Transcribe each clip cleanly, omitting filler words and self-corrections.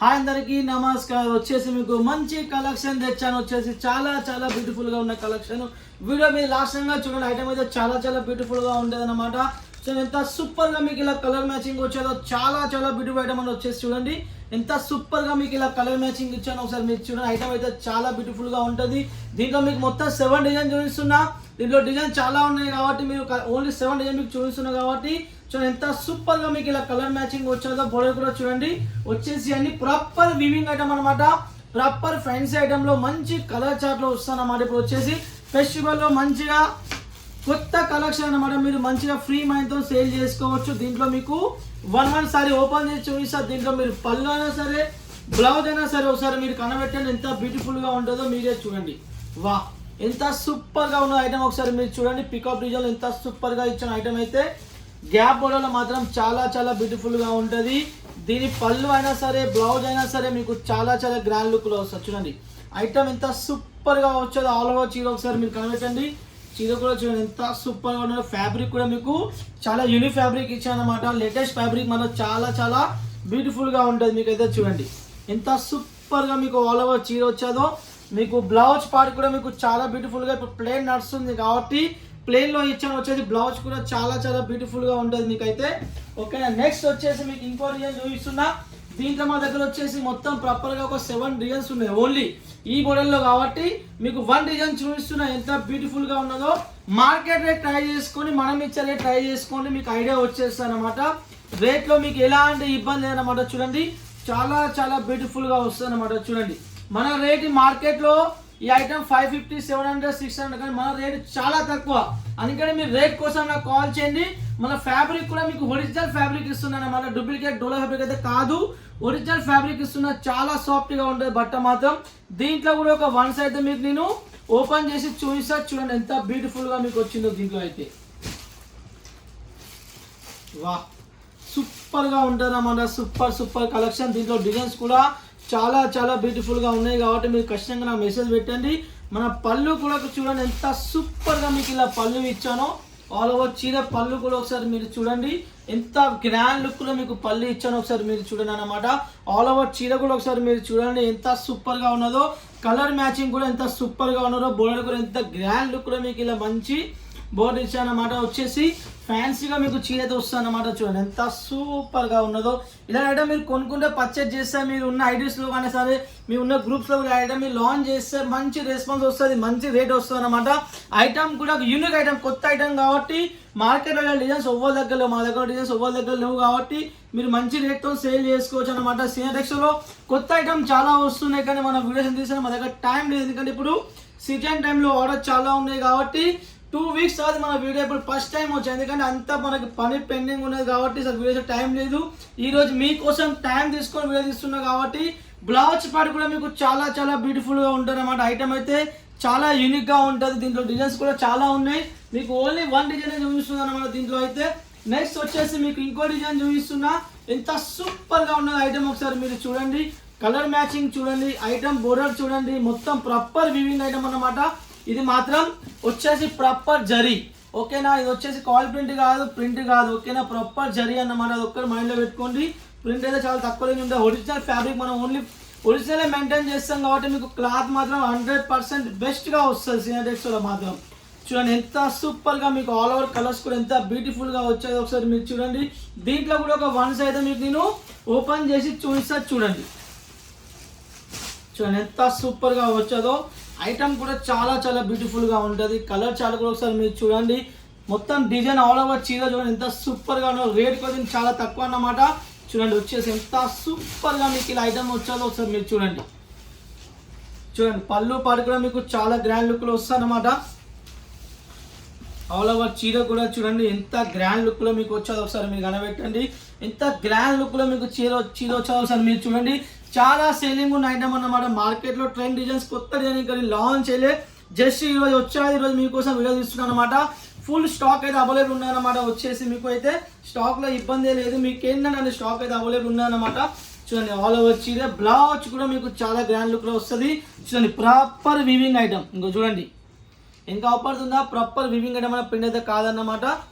Hi అందరికీ నమస్కారం. వచ్చేసి మీకు మంచి కలెక్షన్ తెచ్చాను. వచ్చేసి చాలా చాలా బ్యూటిఫుల్ గా ఉన్న కలెక్షన్. వీడియో మీరు లాస్ట్ టైం చూడండి. ఐటమ్ అయితే చాలా చాలా బ్యూటిఫుల్ గా ఉండేది అనమాట. సో ఎంత సూపర్ గా మీకు ఇలా కలర్ మ్యాచింగ్ వచ్చేదో చాలా చాలా బ్యూటిఫుల్ ఐటమ్ అని వచ్చేసి చూడండి. ఎంత సూపర్ గా మీకు ఇలా కలర్ మ్యాచింగ్ ఇచ్చాను. ఒకసారి మీరు చూడండి. ఐటమ్ అయితే చాలా బ్యూటిఫుల్ గా ఉంటుంది. దీంట్లో మీకు మొత్తం 7 డిజైన్ చూపిస్తున్నా. దీంట్లో డిజైన్ చాలా ఉన్నాయి కాబట్టి మీరు ఓన్లీ 7 డిజైన్ మీకు చూపిస్తున్నా కాబట్టి చూడండి ఎంత సూపర్ గా మీకు ఇలా కలర్ మ్యాచింగ్ వచ్చేదో. బోర్డర్ కూడా చూడండి. వచ్చేసి అన్ని ప్రాపర్ వివింగ్ ఐటమ్ అనమాట. ప్రాపర్ ఫ్యాన్సీ ఐటమ్ లో మంచి కలర్ చార్ట్ లో వస్తాను అన్నమాట. ఇప్పుడు వచ్చేసి ఫెస్టివల్ లో మంచిగా కొత్త కలెక్షన్ అనమాట. మీరు మంచిగా ఫ్రీ మైండ్ తో సేల్ చేసుకోవచ్చు. దీంట్లో మీకు 1 సారీ ఓపెన్ చేసి చూపిస్తారు. దీంట్లో మీరు పళ్ళు అయినా సరే బ్లౌజ్ అయినా సరే ఒకసారి మీరు కనబెట్టండి. ఎంత బ్యూటిఫుల్ గా ఉంటుందో మీరే చూడండి. వా ఎంత సూపర్ గా ఉన్న ఐటమ్ ఒకసారి మీరు చూడండి. పికప్ డిజైన్ ఎంత సూపర్ గా ఇచ్చిన ఐటమ్ అయితే గ్యాప్ బోర్డర్లో మాత్రం చాలా చాలా బ్యూటిఫుల్ గా ఉంటుంది. దీని పళ్ళు అయినా సరే బ్లౌజ్ అయినా సరే మీకు చాలా చాలా గ్రాండ్ లుక్ లో వస్తుంది. చూడండి ఐటమ్ ఎంత సూపర్ గా వచ్చేది. ఆల్ ఓవర్ చీర ఒకసారి మీరు కనబెట్టండి. చీర కూడా చూడండి ఎంత సూపర్ గా ఉన్నది. ఫ్యాబ్రిక్ కూడా మీకు చాలా యూనిక్ ఫ్యాబ్రిక్ ఇచ్చానమాట. లేటెస్ట్ ఫ్యాబ్రిక్ మన చాలా చాలా బ్యూటిఫుల్ గా ఉంటుంది. మీకు అయితే చూడండి ఎంత సూపర్ గా మీకు ఆల్ ఓవర్ చీర వచ్చేదో. మీకు బ్లౌజ్ పార్ట్ కూడా మీకు చాలా బ్యూటిఫుల్ గా ఇప్పుడు ప్లేన్ నడుస్తుంది కాబట్టి ప్లేన్ లో ఇచ్చాను. వచ్చేసి బ్లౌజ్ కూడా చాలా చాలా బ్యూటిఫుల్ గా ఉంటుంది మీకైతే. ఓకేనా. నెక్స్ట్ వచ్చేసి మీకు ఇంకో డిజైన్ చూపిస్తున్నా. దీంట్లో మా దగ్గర వచ్చేసి మొత్తం ప్రాపర్ గా ఒక 7 డిజైన్స్ ఉన్నాయి ఓన్లీ ఈ మోడల్ లో కాబట్టి మీకు 1 డిజైన్ చూపిస్తున్నా. ఎంత బ్యూటిఫుల్ గా ఉన్నదో మార్కెట్ రేట్ ట్రై చేసుకొని మనం ఇచ్చే రేట్ ట్రై చేసుకోండి. మీకు ఐడియా వచ్చేస్తుంది అనమాట. రేట్ లో మీకు ఎలాంటి ఇబ్బంది లేదన్నమాట. చూడండి చాలా చాలా బ్యూటిఫుల్ గా వస్తుంది అనమాట. చూడండి మన రేట్ మార్కెట్ లో ఈ ఐటమ్ 550, 700, 600 కానీ మన రేట్ చాలా తక్కువ. అందుకని మీరు రేట్ కోసం నాకు కాల్ చేయండి. మన ఫ్యాబ్రిక్ కూడా మీకు ఒరిజినల్ ఫ్యాబ్రిక్ ఇస్తున్నాను. మన డూప్లికేట్ డోలా ఫ్యాబ్రిక్ అయితే కాదు, ఒరిజినల్ ఫ్యాబ్రిక్ ఇస్తున్నా. చాలా సాఫ్ట్ గా ఉంటుంది బట్ట మాత్రం. దీంట్లో కూడా ఒక 1 సైడ్ మీకు నేను ఓపెన్ చేసి చూపిస్తా. చూడండి ఎంత బ్యూటిఫుల్ గా మీకు వచ్చిందో. దీంట్లో అయితే వా సూపర్ గా ఉంటుంది అన్నమాట. Super super collection. దీంట్లో డిజైన్స్ కూడా చాలా చాలా బ్యూటిఫుల్ గా ఉన్నాయి కాబట్టి మీరు ఖచ్చితంగా నాకు మెసేజ్ పెట్టండి. మన పళ్ళు కూడా చూడండి ఎంత సూపర్ గా మీకు ఇలా పళ్ళు ఇచ్చానో. ఆల్ ఓవర్ చీర పళ్ళు కూడా ఒకసారి మీరు చూడండి. ఎంత గ్రాండ్ లుక్ లో మీకు పళ్ళు ఇచ్చానో ఒకసారి మీరు చూడండి అనమాట. ఆల్ ఓవర్ చీర కూడా ఒకసారి మీరు చూడండి ఎంత సూపర్ గా ఉన్నదో. కలర్ మ్యాచింగ్ కూడా ఎంత సూపర్ గా ఉన్నదో. బోర్డర్ కూడా ఎంత గ్రాండ్ లుక్ లో మీకు ఇలా మంచి బోర్డర్ ఇచ్చానమాట. వచ్చేసి ఫ్యాన్సీగా మీకు చీర అయితే వస్తుంది అనమాట. చూడండి ఎంత సూపర్ గా ఉన్నదో. ఇలా ఐటమ్ మీరు కొనుక్కుంటే పర్చేజ్ చేస్తే మీరు ఉన్న ఐడీస్ లో కానీ సరే మీ ఉన్న గ్రూప్స్ లో కూడా ఐటమ్ మీరు లాంచ్ చేస్తే మంచి రెస్పాన్స్ వస్తుంది, మంచి రేట్ వస్తుంది అనమాట. ఐటమ్ కూడా యూనిక్ ఐటమ్, కొత్త ఐటమ్ కాబట్టి మార్కెట్లో డిజైన్స్ ఒవ్వరి దగ్గర మా దగ్గర డిజైన్స్ ఒవ్వరి దగ్గర లేవు కాబట్టి మీరు మంచి రేట్తో సేల్ చేసుకోవచ్చు అనమాట. సినటెక్స్లో కొత్త ఐటమ్ చాలా వస్తున్నాయి కానీ మన వీడియోస్ తీసిన మా దగ్గర టైం లేదు. ఎందుకంటే ఇప్పుడు సీజన్ టైంలో ఆర్డర్ చాలా ఉన్నాయి కాబట్టి 2 వీక్స్ తర్వాత మన వీడియో ఇప్పుడు ఫస్ట్ టైం వచ్చింది. ఎందుకంటే అంతా మనకి పని పెండింగ్ ఉన్నది కాబట్టి సార్ వీడియో టైం లేదు. ఈ రోజు మీకోసం టైం తీసుకొని వీడియో తీస్తున్నా కాబట్టి బ్లౌజ్ పార్ట్ కూడా మీకు చాలా చాలా బ్యూటిఫుల్ గా ఉంటుంది అన్నమాట. ఐటమ్ అయితే చాలా యూనిక్ గా ఉంటుంది. దీంట్లో డిజైన్స్ కూడా చాలా ఉన్నాయి. మీకు ఓన్లీ 1 డిజైన్ చూపిస్తుంది అనమాట దీంట్లో అయితే. నెక్స్ట్ వచ్చేసి మీకు ఇంకో డిజైన్ చూపిస్తున్నా. ఎంత సూపర్ గా ఉన్నది ఐటమ్ ఒకసారి మీరు చూడండి. కలర్ మ్యాచింగ్ చూడండి. ఐటమ్ బోర్డర్ చూడండి. మొత్తం ప్రాపర్ వివింగ్ ఐటమ్ అన్నమాట. ఇది మాత్రం వచ్చేసి ప్రాపర్ జరీ. ఓకేనా. ఇది వచ్చేసి కాల్ ప్రింట్ కాదు, ప్రింట్ కాదు. ఓకేనా. ప్రాపర్ జరీ అన్నమాట. అది ఒక్కటి మైండ్ లో పెట్టుకోండి. ప్రింట్ అయితే చాలా తక్కువ ఉంటుంది. ఒరిజినల్ ఫ్యాబ్రిక్ మనం ఓన్లీ ఒరిజినల్ మెయింటైన్ చేస్తాం కాబట్టి మీకు క్లాత్ మాత్రం 100% బెస్ట్ గా వస్తుంది. సినటెక్స్ లో మాత్రం చూడండి ఎంత సూపర్ గా మీకు ఆల్ ఓవర్ కలర్స్ కూడా ఎంత బ్యూటిఫుల్ గా వచ్చాయో ఒకసారి మీరు చూడండి. దీంట్లో కూడా ఒక 1 సైడ్ మీకు నేను ఓపెన్ చేసి చూపిస్తా. చూడండి చూడండి ఎంత సూపర్ గా వచ్చేదో. ఐటమ్ కూడా చాలా చాలా బ్యూటిఫుల్ గా ఉంటుంది. కలర్ చాలా కూడా ఒకసారి మీరు చూడండి. మొత్తం డిజైన్ ఆల్ ఓవర్ చీర చూడండి ఎంత సూపర్ గా ఉన్నదో. రేట్ కూడా చాలా తక్కువ అన్నమాట. చూడండి వచ్చేసి ఎంత సూపర్ గా మీకు ఇలా ఐటమ్ వచ్చేదో ఒకసారి మీరు చూడండి. చూడండి పళ్ళు పాటు కూడా మీకు చాలా గ్రాండ్ లుక్ లో వస్తుంది అన్నమాట. ఆల్ ఓవర్ చీర కూడా చూడండి ఎంత గ్రాండ్ లుక్ లో మీకు వచ్చేది ఒకసారి మీరు కనబెట్టండి. ఎంత గ్రాండ్ లుక్ లో మీకు చీర వచ్చేది ఒకసారి మీరు చూడండి. చాలా సేలింగ్ ఉన్న ఐటమ్ అన్నమాట. మార్కెట్ లో ట్రెండ్ డిజైన్స్ కొత్త డిజైన్ కానీ లాంచ్ చేయలే. జస్ట్ ఈ రోజు వచ్చేది. ఈ రోజు మీకోసం వీడియో తీస్తున్నాను అనమాట. ఫుల్ స్టాక్ అయితే అవైలబుల్ ఉన్నాయన్నమాట. వచ్చేసి మీకు అయితే స్టాక్ లో ఇబ్బంది లేదు. మీకు ఏంటంటే స్టాక్ అయితే అవైలబుల్ ఉన్నాయన్నమాట. చూడండి ఆల్ ఓవర్ చీర బ్లౌజ్ కూడా మీకు చాలా గ్రాండ్ లుక్ లో వస్తుంది. చూడండి ప్రాపర్ వివింగ్ ఐటమ్. ఇంకో చూడండి ఇంకా అవపడుతుందా. ప్రాపర్ వివింగ్ ఐటమ్ అన్న ప్రింట్ అయితే కాదన్నమాట.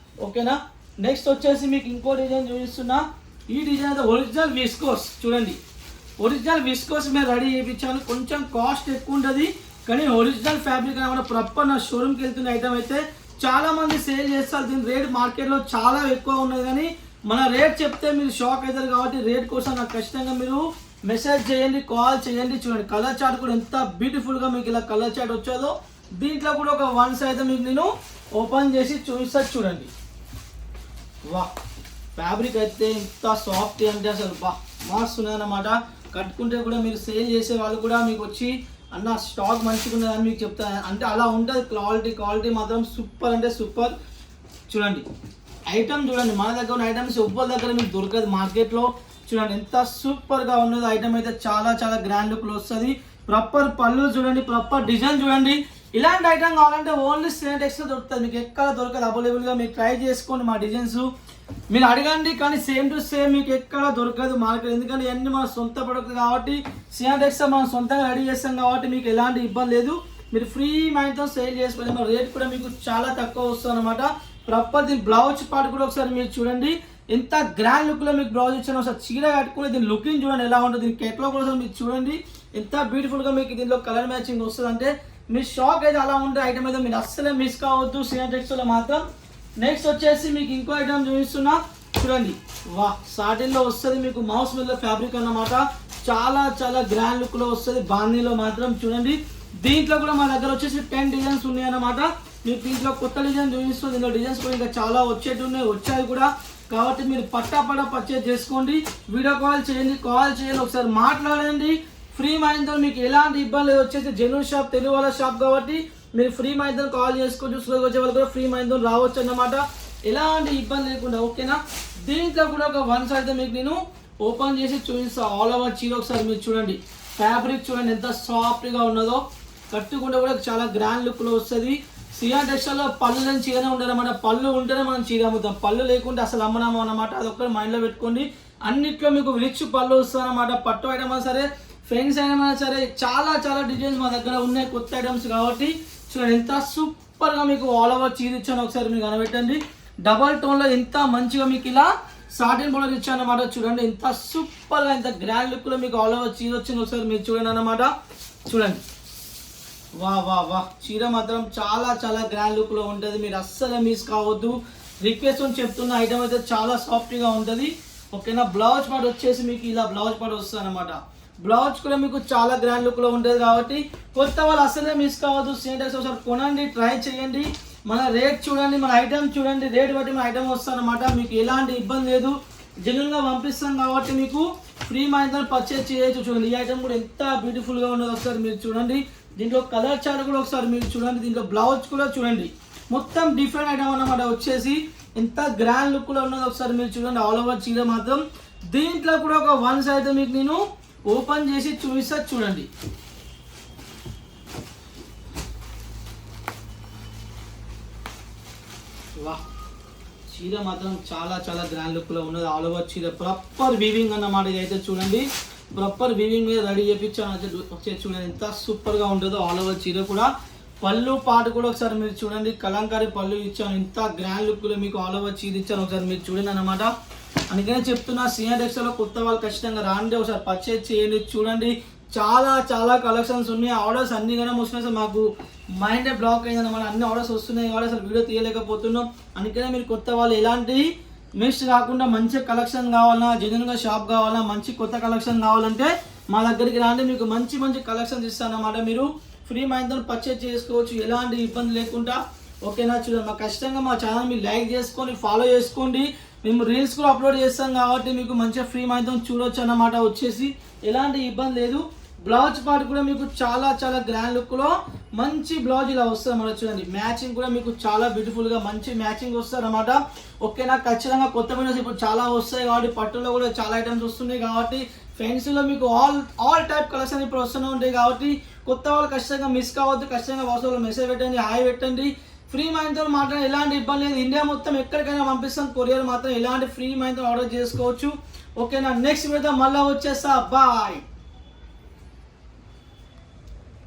ఓకేనా. నెక్స్ట్ వచ్చేసి మీకు ఇంకో డిజైన్ చూపిస్తున్నా. ఈ డిజైన్ అయితే ఒరిజినల్ విస్కోస్ చూడండి. ఒరిజినల్ విస్కోస్ మీద రెడీ చేయించాను. కొంచెం కాస్ట్ ఎక్కువ ఉంటుంది కానీ ఒరిజినల్ ఫ్యాబ్రిక్ అనమాట. ప్రాపర్ నా షోరూమ్కి వెళ్తున్న ఐటమ్ అయితే చాలా మంది సేల్ చేస్తారు. దీని రేట్ మార్కెట్లో చాలా ఎక్కువ ఉన్నది కానీ మన రేట్ చెప్తే మీరు షాక్ అవుతారు కాబట్టి రేట్ కోసం నాకు ఖచ్చితంగా మీరు మెసేజ్ చేయండి, కాల్ చేయండి. చూడండి కలర్ చార్ట్ కూడా ఎంత బ్యూటిఫుల్గా మీకు ఇలా కలర్ చార్ట్ వచ్చేదో. దీంట్లో కూడా ఒక వన్స్ అయితే మీకు నేను ఓపెన్ చేసి చూపిస్తా చూడండి. వా ఫ్యాబ్రిక్ అయితే ఎంత సాఫ్ట్ అంటే అసలు మస్తు ఉన్నదన్నమాట. కట్టుకుంటే కూడా మీరు సేల్ చేసే వాళ్ళు కూడా మీకు వచ్చి అన్న స్టాక్ మంచిగా ఉన్నదని మీకు చెప్తాను. అంటే అలా ఉంటుంది క్వాలిటీ మాత్రం సూపర్ అంటే సూపర్. చూడండి ఐటమ్ చూడండి, మన దగ్గర ఉన్న ఐటమ్స్ ఎవ్వరి దగ్గర మీకు దొరకదు మార్కెట్లో. చూడండి ఎంత సూపర్గా ఉన్నది ఐటమ్ అయితే. చాలా చాలా గ్రాండ్ లుక్లో వస్తుంది. ప్రాపర్ పళ్ళు చూడండి, ప్రాపర్ డిజైన్ చూడండి. ఇలాంటి ఐటమ్ కావాలంటే ఓన్లీ సినటెక్స్లో దొరుకుతుంది, మీకు ఎక్కడ దొరకదు. అవైలబుల్గా మీరు ట్రై చేసుకోండి మా డిజైన్స్ మీరు అడగండి, కానీ సేమ్ టు సేమ్ మీకు ఎక్కడ దొరకదు మార్కెట్. ఎందుకంటే ఇవన్నీ మన సొంత ప్రొడక్ట్ కాబట్టి సినటెక్స్ మనం సొంతంగా రెడీ చేస్తాం కాబట్టి మీకు ఎలాంటి ఇబ్బంది లేదు. మీరు ఫ్రీ మైండ్తో సేల్ చేసుకోండి. మన రేట్ కూడా మీకు చాలా తక్కువ వస్తుంది అనమాట. ప్రాపర్ దీని బ్లౌజ్ పార్ట్ కూడా ఒకసారి మీరు చూడండి ఎంత గ్రాండ్ లుక్లో మీకు బ్లౌజ్ ఇచ్చాను. ఒకసారి చీర కట్టుకుని దీని లుకింగ్ చూడండి ఎలా ఉంటుంది. దీని కేటలాగ్ కూడా మీరు చూడండి ఎంత బ్యూటిఫుల్గా మీకు దీనిలో కలర్ మ్యాచింగ్ వస్తుంది అంటే మీరు షాక్ అయితే అలా ఉంటే ఐటమ్ అయితే మీరు అస్సలే మిస్ కావద్దు సినటెక్స్లో మాత్రం. నెక్స్ట్ వచ్చేసి మీకు ఇంకో ఐటమ్ చూపిస్తున్నా చూడండి. వా సాటిన్లో వస్తుంది మీకు మౌస్ మీద ఫ్యాబ్రిక్ అన్నమాట. చాలా చాలా గ్రాండ్ లుక్లో వస్తుంది. బాందీలో మాత్రం చూడండి. దీంట్లో కూడా మా దగ్గర వచ్చేసి 10 డిజైన్స్ ఉన్నాయి అన్నమాట. మీకు దీంట్లో కొత్త డిజైన్ చూపిస్తుంది. దీంట్లో డిజైన్స్ కూడా ఇంకా చాలా వచ్చాయి కూడా. కాబట్టి మీరు పట్టాపట పర్చేజ్ చేసుకోండి. వీడియో కాల్ చేయండి, ఒకసారి మాట్లాడండి. ఫ్రీ మైండ్తో మీకు ఎలాంటి ఇబ్బంది లేదు. వచ్చేసి జెన్యూన్ షాప్, తెలుగు వాళ్ళ షాప్ కాబట్టి మీరు ఫ్రీ మైండ్తో కాల్ చేసుకోవచ్చు. స్లోగా వచ్చే వాళ్ళు కూడా ఫ్రీ మైండ్తో రావచ్చు అన్నమాట. ఎలాంటి ఇబ్బంది లేకుండా ఓకేనా. దీంట్లో కూడా ఒక వన్స్ అయితే మీకు నేను ఓపెన్ చేసి చూపిస్తాను. ఆల్ ఓవర్ చీర ఒకసారి మీరు చూడండి. ఫ్యాబ్రిక్ చూడండి ఎంత సాఫ్ట్గా ఉన్నదో. కట్టుకుంటే కూడా చాలా గ్రాండ్ లుక్లో వస్తుంది. సిఆర్ టెక్స్టైల్లో పళ్ళు లేని చీరనే ఉండదన్నమాట. పళ్ళు ఉంటేనే మనం చీర అమ్ముతాం, పళ్ళు లేకుంటే అసలు అమ్మనాము అన్నమాట. అదొక్కటి మైండ్లో పెట్టుకోండి. అన్నిట్లో మీకు రిచ్ పళ్ళు వస్తుంది అన్నమాట. పట్టు ఐటమ్ అయినా సరే, ఫ్రెండ్స్ అయినా సరే చాలా చాలా డిజైన్స్ మా దగ్గర ఉన్నాయి కొత్త ఐటమ్స్ కాబట్టి. చూడండి ఎంత సూపర్గా మీకు ఆల్ ఓవర్ చీర ఇచ్చాను. ఒకసారి మీకు కనబెట్టండి. డబల్ టోన్లో ఎంత మంచిగా మీకు ఇలా సాటిన్ బోర్డర్ ఇచ్చాను అన్నమాట. చూడండి ఎంత సూపర్గా ఎంత గ్రాండ్ లుక్లో మీకు ఆల్ ఓవర్ చీర వచ్చింది. ఒకసారి మీరు చూడండి అన్నమాట. చూడండి వా చీర మాత్రం చాలా చాలా గ్రాండ్ లుక్లో ఉంటుంది. మీరు అస్సలు మిస్ కావద్దు. రిక్వెస్ట్ అని చెప్తున్న ఐటమ్ అయితే చాలా సాఫ్ట్గా ఉంటుంది ఓకేనా. బ్లౌజ్ పార్ట్ వచ్చేసి మీకు ఇలా బ్లౌజ్ పార్ట్ వస్తుంది అనమాట. బ్లౌజ్ కూడా మీకు చాలా గ్రాండ్ లుక్లో ఉంటుంది కాబట్టి కొత్త వాళ్ళు అస్సలే మిస్ కావద్దు. సినటెక్స్ ఒకసారి కొనండి, ట్రై చేయండి. మన రేట్ చూడండి, మన ఐటమ్ చూడండి. రేట్ బట్టి మన ఐటమ్ వస్తుంది అనమాట. మీకు ఎలాంటి ఇబ్బంది లేదు. జెన్యూన్గా పంపిస్తాం కాబట్టి మీకు ఫ్రీ మైండ్తో పర్చేజ్ చేయొచ్చు. చూడండి ఈ ఐటమ్ కూడా ఎంత బ్యూటిఫుల్గా ఉన్నదో ఒకసారి మీరు చూడండి. దీంట్లో కలర్ చార్ట్ కూడా ఒకసారి మీరు చూడండి. దీంట్లో బ్లౌజ్ కూడా చూడండి. మొత్తం డిఫరెంట్ ఐటమ్ అన్నమాట. వచ్చేసి ఎంత గ్రాండ్ లుక్లో ఉన్నదో ఒకసారి మీరు చూడండి. ఆల్ ఓవర్ చీర మాత్రం. దీంట్లో కూడా ఒక వన్స్ అయితే మీకు నేను ఓపెన్ చేసి చూపిస్తా చూడండి. వా చీర మాత్రం చాలా చాలా గ్రాండ్ లుక్లో ఉన్నది. ఆల్ ఓవర్ చీర ప్రాపర్ వీవింగ్ అన్నమాట. ఇదైతే చూడండి ప్రాపర్ వీవింగ్ మీద రెడీ చేయించాను. వచ్చేసి చూడండి ఎంత సూపర్గా ఉంటుందో ఆల్ ఓవర్ చీర కూడా. పళ్ళు పాటు కూడా ఒకసారి మీరు చూడండి. కలంకారీ పళ్ళు ఇచ్చాను. ఇంత గ్రాండ్ లుక్లో మీకు ఆల్ ఓవర్ చీర ఇచ్చాను. ఒకసారి మీరు చూడండి అన్నమాట. అందుకనే చెప్తున్నా సిఆర్ టెక్స్టైల్లో కొత్త వాళ్ళు ఖచ్చితంగా రాండి, ఒకసారి పర్చేజ్ చేయండి. చూడండి చాలా చాలా కలెక్షన్స్ ఉన్నాయి. ఆర్డర్స్ అన్ని కానీ వస్తున్నాయి. మాకు మైండ్ బ్లాక్ అయిందన్నమాట. అన్ని ఆర్డర్స్ వస్తున్నాయి కాబట్టి అసలు వీడియో తీయలేకపోతున్నాం. అందుకనే మీరు కొత్త వాళ్ళు ఎలాంటి మిక్స్ కాకుండా మంచి కలెక్షన్ కావాలన్నా, జెన్యూన్గా షాప్ కావాలన్నా, మంచి కొత్త కలెక్షన్ కావాలంటే మా దగ్గరికి రాండి. మీకు మంచి మంచి కలెక్షన్స్ ఇస్తానన్నమాట. మీరు ఫ్రీ మైండ్తో పర్చేజ్ చేసుకోవచ్చు ఎలాంటి ఇబ్బంది లేకుండా ఓకేనా. చూడండి మా ఖచ్చితంగా మా ఛానల్ మీరు లైక్ చేసుకొని ఫాలో చేసుకోండి. మేము రీల్స్ కూడా అప్లోడ్ చేస్తాం కాబట్టి మీకు మంచిగా ఫ్రీ మైండ్తో చూడొచ్చు అన్నమాట. వచ్చేసి ఎలాంటి ఇబ్బంది లేదు. బ్లౌజ్ పార్ట్ కూడా మీకు చాలా చాలా గ్రాండ్ లుక్లో మంచి బ్లౌజ్ ఇలా వస్తుంది అన్నమాట. చూడండి మ్యాచింగ్ కూడా మీకు చాలా బ్యూటిఫుల్గా మంచి మ్యాచింగ్ వస్తుంది అన్నమాట ఓకేనా. ఖచ్చితంగా కొత్త వీడియోస్ ఇప్పుడు చాలా వస్తాయి కాబట్టి పట్టులో కూడా చాలా ఐటమ్స్ వస్తున్నాయి కాబట్టి ఫ్రెండ్స్లో మీకు ఆల్ టైప్ కలెక్షన్ ఇప్పుడు వస్తూనే ఉంటాయి కాబట్టి కొత్త వాళ్ళు ఖచ్చితంగా మిస్ కావద్దు. ఖచ్చితంగా వాట్సాప్లో మెసేజ్ పెట్టండి, హాయ్ పెట్టండి. ఫ్రీ మైండ్తో మాత్రం ఎలాంటి ఇబ్బంది లేదు. ఇండియా మొత్తం ఎక్కడికైనా పంపిస్తాం. కొరియర్ మాత్రం ఎలాంటి ఫ్రీ మైండ్తో ఆర్డర్ చేసుకోవచ్చు ఓకేనా. నెక్స్ట్ వీడియో మళ్ళీ వచ్చేస్తా. బాయ్.